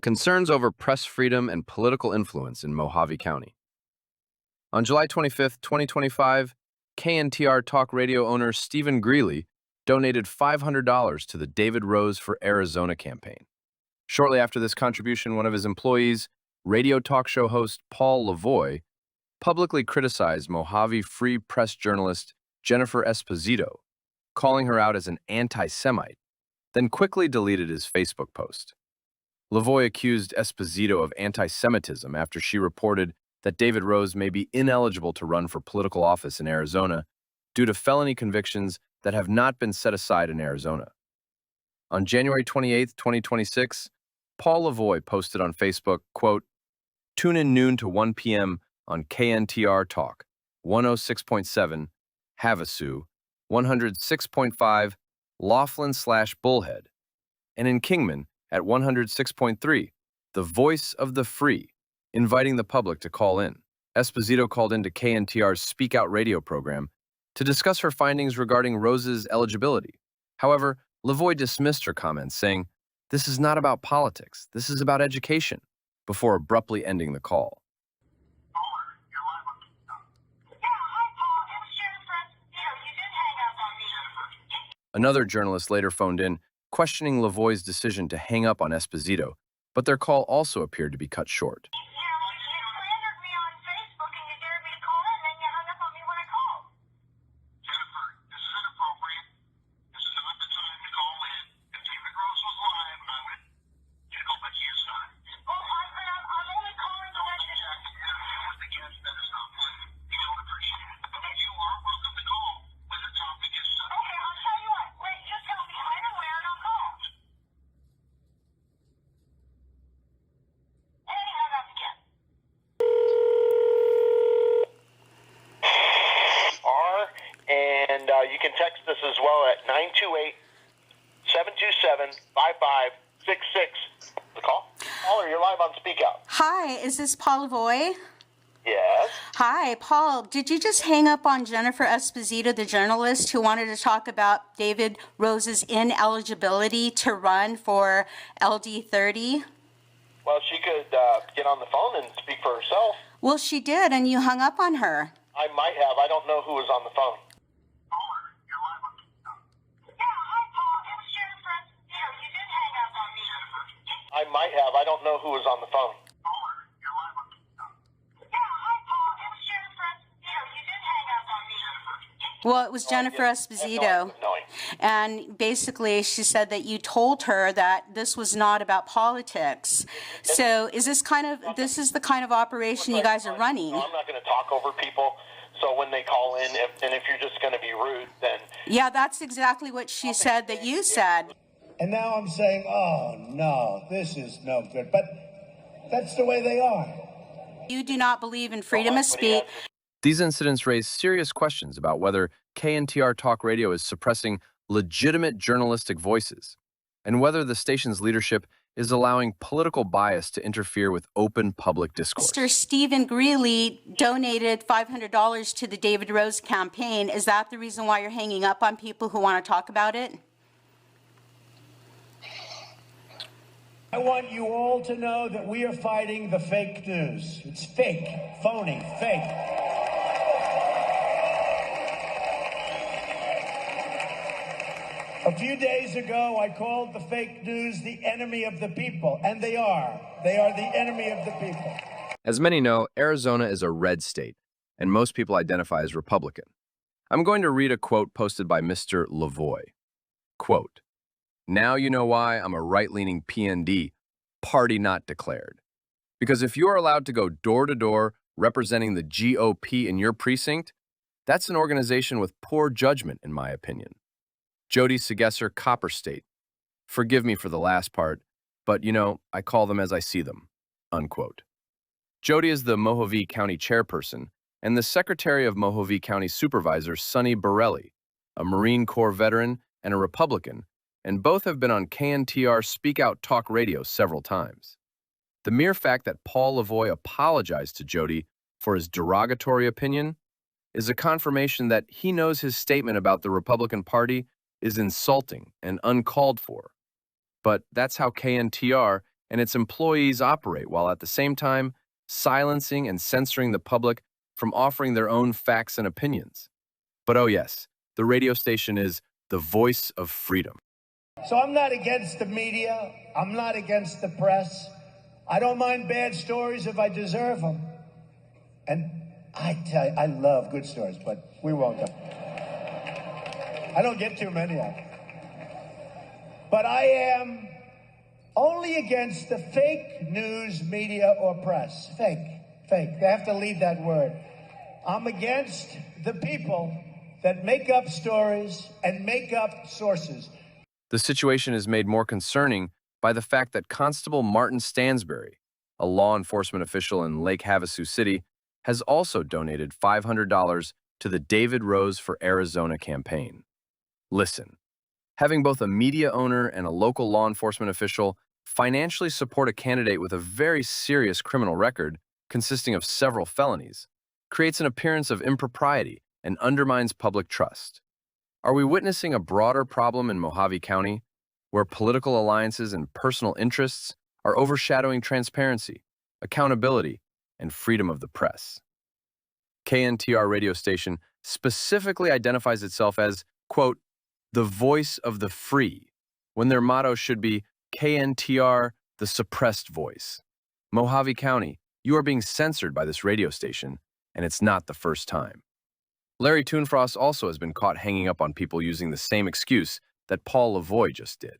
Concerns over press freedom and political influence in Mohave County. On July 25, 2025, KNTR Talk radio owner Stephen Greeley donated $500 to the David Rose for Arizona campaign. Shortly after this contribution, one of his employees, radio talk show host Paul LaVoie, publicly criticized Mohave Free Press journalist Jennifer ESPOSITO, calling her out as an anti-Semite, then quickly deleted his Facebook post. LaVoie accused ESPOSITO of anti-Semitism after she reported that David Rose may be ineligible to run for political office in Arizona due to felony convictions that have not been set aside in Arizona. On January 28, 2026, Paul LaVoie posted on Facebook, quote, "Tune in noon to 1 p.m. on KNTR Talk, 106.7, Havasu, 106.5, Laughlin/Bullhead, and in Kingman at 106.3, the voice of the free, inviting the public to call in." ESPOSITO called into KNTR's Speak Out radio program to discuss her findings regarding Rose's eligibility. However, LaVoie dismissed her comments, saying, "This is not about politics, this is about education," before abruptly ending the call. Another journalist later phoned in, questioning LaVoie's decision to hang up on ESPOSITO, but their call also appeared to be cut short. You can text us as well at 928-727-5566. The call? Caller, you're live on Speak Out. Hi, is this Paul LaVoie? Yes. Hi, Paul. Did you just hang up on Jennifer ESPOSITO, the journalist who wanted to talk about David Rose's ineligibility to run for LD30? Well, she could get on the phone and speak for herself. Well, she did, and you hung up on her. I might have. I don't know who was on the phone. I might have. I don't know who was on the phone. Well, it was Jennifer ESPOSITO. And basically, she said that you told her that this was not about politics. So is this this is the kind of operation you guys are running? I'm not going to talk over people. So when they call in, if you're just going to be rude, then... Yeah, that's exactly what she said that you said. And now I'm saying, oh, no, this is no good. But that's the way they are. You do not believe in freedom of speech. These incidents raise serious questions about whether KNTR Talk Radio is suppressing legitimate journalistic voices, and whether the station's leadership is allowing political bias to interfere with open public discourse. Mr. Stephen Greeley donated $500 to the David Rose campaign. Is that the reason why you're hanging up on people who want to talk about it? I want you all to know that we are fighting the fake news. It's fake, phony, fake. A few days ago, I called the fake news the enemy of the people, and they are. They are the enemy of the people. As many know, Arizona is a red state, and most people identify as Republican. I'm going to read a quote posted by Mr. LaVoie. Quote, "Now you know why I'm a right-leaning PND, party not declared. Because if you are allowed to go door-to-door representing the GOP in your precinct, that's an organization with poor judgment, in my opinion. Jody Segesser, Copper State. Forgive me for the last part, but, I call them as I see them." Unquote. Jody is the Mohave County chairperson and the secretary of Mohave County Supervisor Sonny Borelli, a Marine Corps veteran and a Republican, and both have been on KNTR Speak Out Talk Radio several times. The mere fact that Paul LaVoie apologized to Jody for his derogatory opinion is a confirmation that he knows his statement about the Republican Party is insulting and uncalled for. But that's how KNTR and its employees operate while at the same time silencing and censoring the public from offering their own facts and opinions. But oh yes, the radio station is the voice of freedom. So I'm not against the media. I'm not against the press. I don't mind bad stories if I deserve them. And I tell you, I love good stories, but we won't go. I don't get too many of them. But I am only against the fake news, media, or press. Fake. They have to leave that word. I'm against the people that make up stories and make up sources. The situation is made more concerning by the fact that Constable Martin Stansbury, a law enforcement official in Lake Havasu City, has also donated $500 to the David Rose for Arizona campaign. Listen, having both a media owner and a local law enforcement official financially support a candidate with a very serious criminal record consisting of several felonies creates an appearance of impropriety and undermines public trust. Are we witnessing a broader problem in Mohave County where political alliances and personal interests are overshadowing transparency, accountability, and freedom of the press? KNTR radio station specifically identifies itself as, quote, the voice of the free, when their motto should be KNTR, the suppressed voice. Mohave County, you are being censored by this radio station, and it's not the first time. Larry Toonfrost also has been caught hanging up on people using the same excuse that Paul LaVoie just did,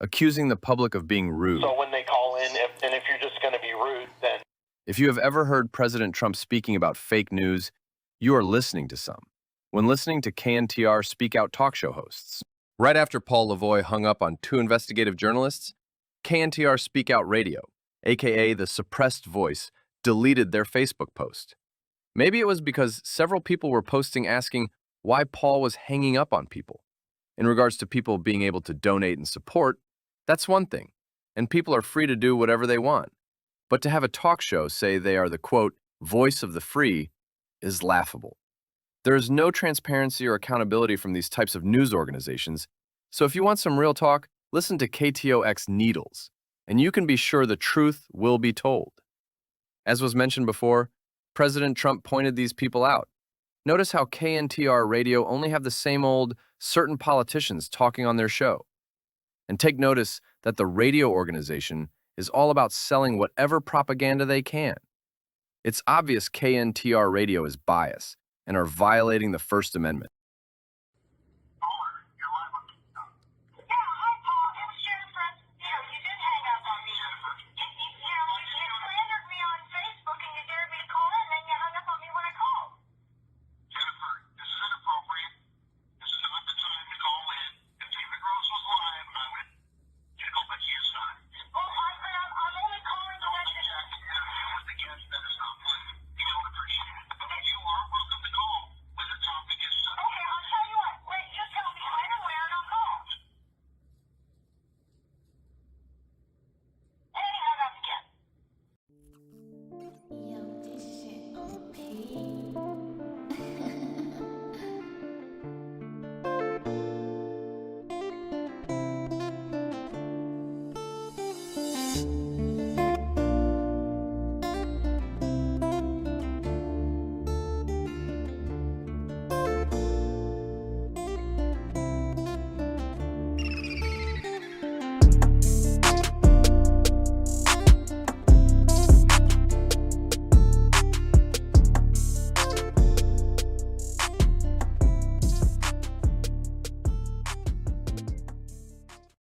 accusing the public of being rude. So when they call in, if you're just going to be rude, then... If you have ever heard President Trump speaking about fake news, you are listening to some. When listening to KNTR Speak Out talk show hosts. Right after Paul LaVoie hung up on two investigative journalists, KNTR Speak Out Radio, aka the suppressed voice, deleted their Facebook post. Maybe it was because several people were posting asking why Paul was hanging up on people. In regards to people being able to donate and support, that's one thing, and people are free to do whatever they want. But to have a talk show say they are the, quote, voice of the free is laughable. There is no transparency or accountability from these types of news organizations, so if you want some real talk, listen to KTOX Needles, and you can be sure the truth will be told. As was mentioned before, President Trump pointed these people out. Notice how KNTR radio only have the same old certain politicians talking on their show. And take notice that the radio organization is all about selling whatever propaganda they can. It's obvious KNTR radio is biased and are violating the First Amendment.